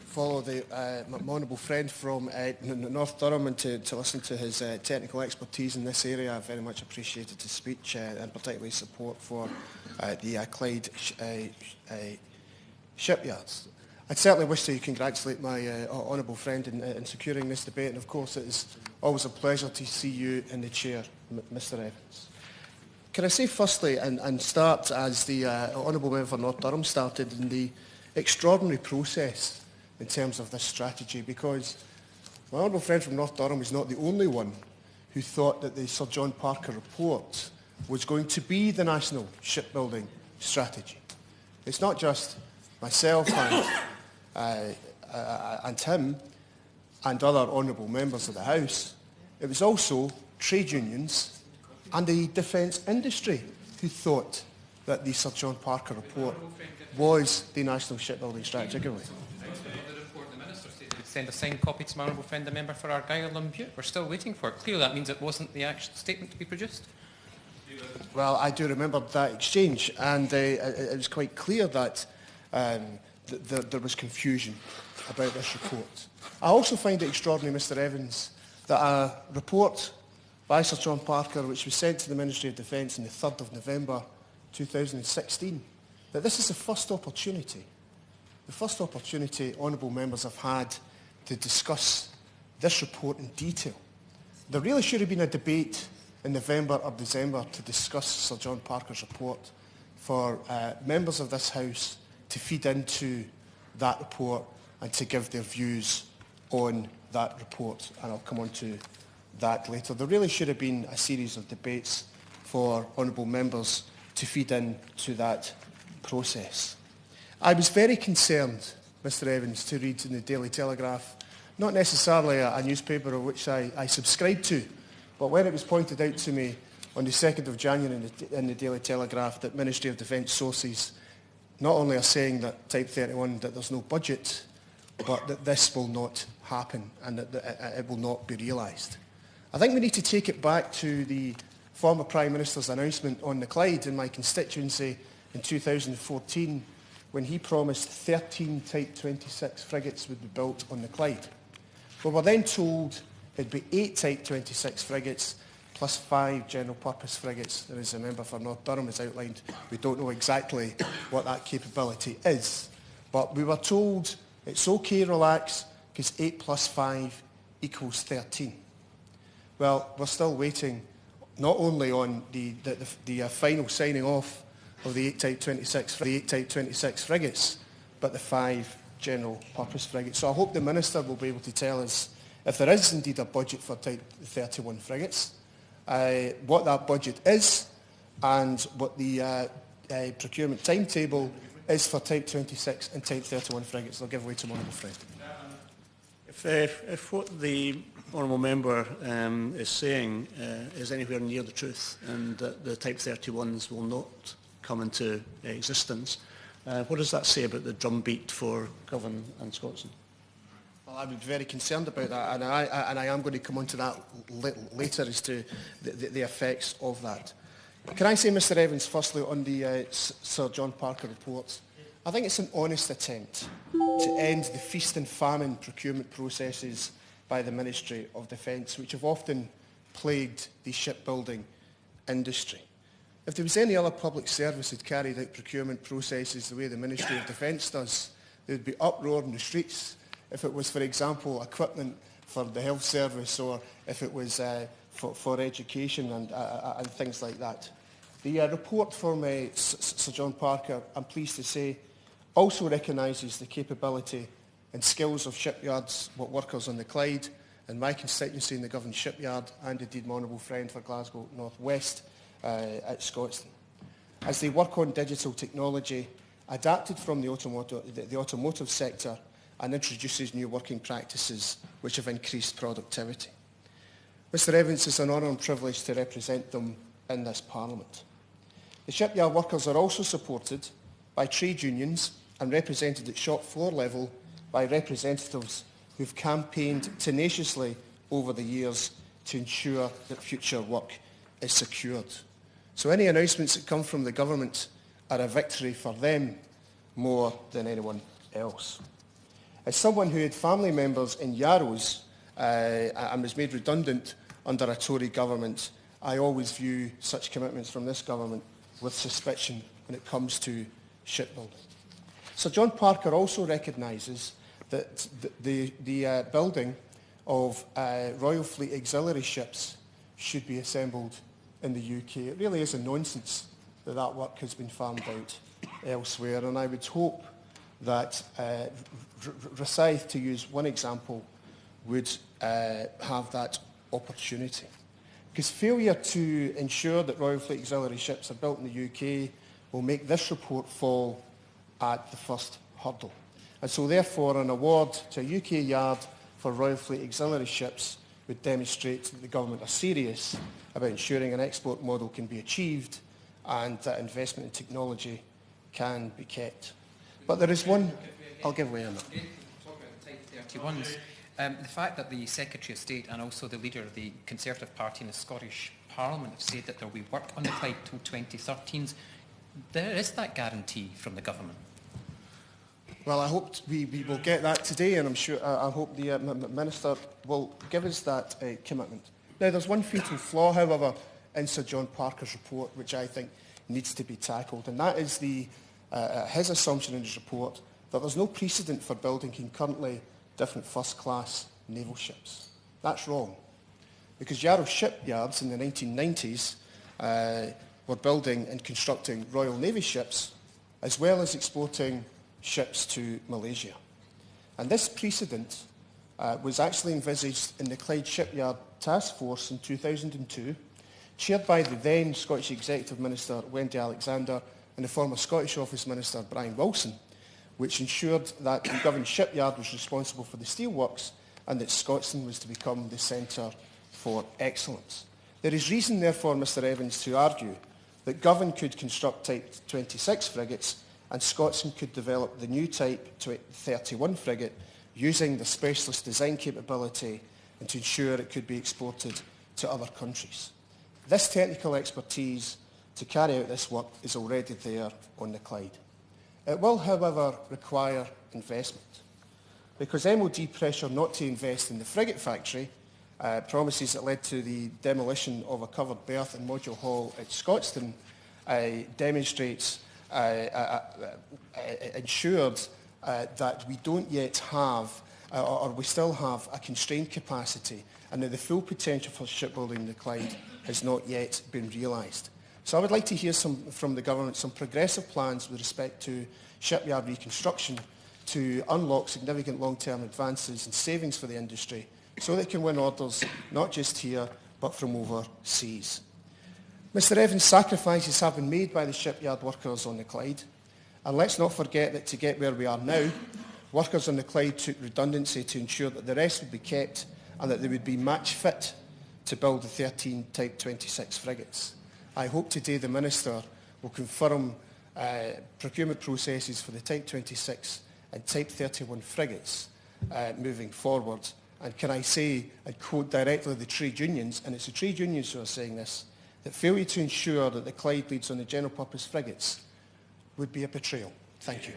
Follow my honourable friend from North Durham and to listen to his technical expertise in this area. I very much appreciated his speech and particularly support for the Clyde Shipyards. I'd certainly wish to congratulate my honourable friend in securing this debate, and of course it is always a pleasure to see you in the chair, Mr Evans. Can I say firstly, and start as the honourable member for North Durham started, in the extraordinary process in terms of this strategy, because my honourable friend from North Durham is not the only one who thought that the Sir John Parker report was going to be the national shipbuilding strategy. It's not just myself and him and other honourable members of the House. It was also trade unions and the defence industry who thought that the Sir John Parker report was the national shipbuilding strategy. Send a signed copy to my honourable friend, the member for Argyll and Bute. We're still waiting for it. Clearly that means it wasn't the actual statement to be produced. Well, I do remember that exchange, and it was quite clear that there was confusion about this report. I also find it extraordinary, Mr Evans, that a report by Sir John Parker, which was sent to the Ministry of Defence on the 3rd of November 2016, that this is the first opportunity honourable members have had to discuss this report in detail. There really should have been a debate in November or December to discuss Sir John Parker's report for members of this House to feed into that report and to give their views on that report, and I'll come on to that later. There really should have been a series of debates for honourable members to feed into that process. I was very concerned, Mr Evans, to read in the Daily Telegraph, not necessarily a newspaper of which I subscribe to, but when it was pointed out to me on the 2nd of January in the Daily Telegraph that Ministry of Defence sources not only are saying that Type 31, that there's no budget, but that this will not happen and that it will not be realised. I think we need to take it back to the former Prime Minister's announcement on the Clyde in my constituency in 2014, when he promised 13 Type 26 frigates would be built on the Clyde. We were then told it'd be 8 Type 26 frigates plus 5 general purpose frigates. And as a member for North Durham has outlined, we don't know exactly what that capability is. But we were told it's okay, relax, because 8 plus 5 equals 13. Well, we're still waiting not only on the final signing off of the 8 Type 26 frigates, but the 5 general purpose frigates. So I hope the Minister will be able to tell us if there is indeed a budget for Type 31 frigates, what that budget is, and what the procurement timetable is for Type 26 and Type 31 frigates. I'll give way to my honourable friend. If what the honourable member is saying is anywhere near the truth, and that the Type 31s will not come into existence, what does that say about the drumbeat for Govan and Scotsman? Well, I would be very concerned about that, and I am going to come on to that later as to the effects of that. Can I say, Mr Evans, firstly on the Sir John Parker report, I think it's an honest attempt to end the feast and famine procurement processes by the Ministry of Defence, which have often plagued the shipbuilding industry. If there was any other public service that carried out procurement processes the way the Ministry of Defence does, there would be uproar in the streets. If it was, for example, equipment for the health service, or if it was for education and things like that. The report from Sir John Parker, I'm pleased to say, also recognises the capability and skills of shipyards, workers on the Clyde, in my constituency in the Govan Shipyard, and indeed my honourable friend for Glasgow North West at Scotstoun, as they work on digital technology adapted from the automotive sector and introduces new working practices which have increased productivity. Mr Evans, it's an honour and privilege to represent them in this Parliament. The shipyard workers are also supported by trade unions and represented at shop floor level by representatives who've campaigned tenaciously over the years to ensure that future work is secured. So any announcements that come from the government are a victory for them more than anyone else. As someone who had family members in Yarrows and was made redundant under a Tory government, I always view such commitments from this government with suspicion when it comes to shipbuilding. Sir John Parker also recognises that the building of Royal Fleet auxiliary ships should be assembled in the UK. It really is a nonsense that that work has been farmed out elsewhere, and I would hope that Rosyth, to use one example, would have that opportunity. Because failure to ensure that Royal Fleet auxiliary ships are built in the UK will make this report fall at the first hurdle. And so therefore an award to a UK yard for Royal Fleet auxiliary ships would demonstrate that the government are serious about ensuring an export model can be achieved and that investment in technology can be kept. But there is one... I'll give way on that. The fact that the Secretary of State and also the leader of the Conservative Party in the Scottish Parliament have said that there will be work on the Clyde till 2013, there is that guarantee from the government. Well, I hope we will get that today, and I'm sure I hope the Minister will give us that commitment. Now, there's one fatal flaw, however, in Sir John Parker's report, which I think needs to be tackled, and that is his assumption in his report that there's no precedent for building concurrently different first-class naval ships. That's wrong, because Yarrow Shipyards in the 1990s were building and constructing Royal Navy ships, as well as exporting ships to Malaysia. And this precedent was actually envisaged in the Clyde Shipyard Task Force in 2002, chaired by the then Scottish Executive Minister Wendy Alexander and the former Scottish Office Minister Brian Wilson, which ensured that the governed shipyard was responsible for the steelworks and that Scotland was to become the centre for excellence. There is reason, therefore, Mr Evans, to argue that Govan could construct Type 26 frigates and Scotsman could develop the new Type 31 frigate using the specialist design capability and to ensure it could be exported to other countries. This technical expertise to carry out this work is already there on the Clyde. It will, however, require investment, because MOD pressure not to invest in the frigate factory, promises that led to the demolition of a covered berth and module hall at Scotstoun, demonstrates, ensured that we don't yet have, or we still have a constrained capacity, and that the full potential for shipbuilding in the Clyde has not yet been realised. So I would like to hear from the government some progressive plans with respect to shipyard reconstruction to unlock significant long-term advances and savings for the industry so that it can win orders not just here but from overseas. Mr Evans, sacrifices have been made by the shipyard workers on the Clyde, and let's not forget that to get where we are now, workers on the Clyde took redundancy to ensure that the rest would be kept and that they would be match fit to build the 13 Type 26 frigates. I hope today the Minister will confirm procurement processes for the Type 26 and Type 31 frigates moving forward. And can I say, and quote directly the trade unions, and it's the trade unions who are saying this, that failure to ensure that the Clyde leads on the general purpose frigates would be a betrayal. Thank you.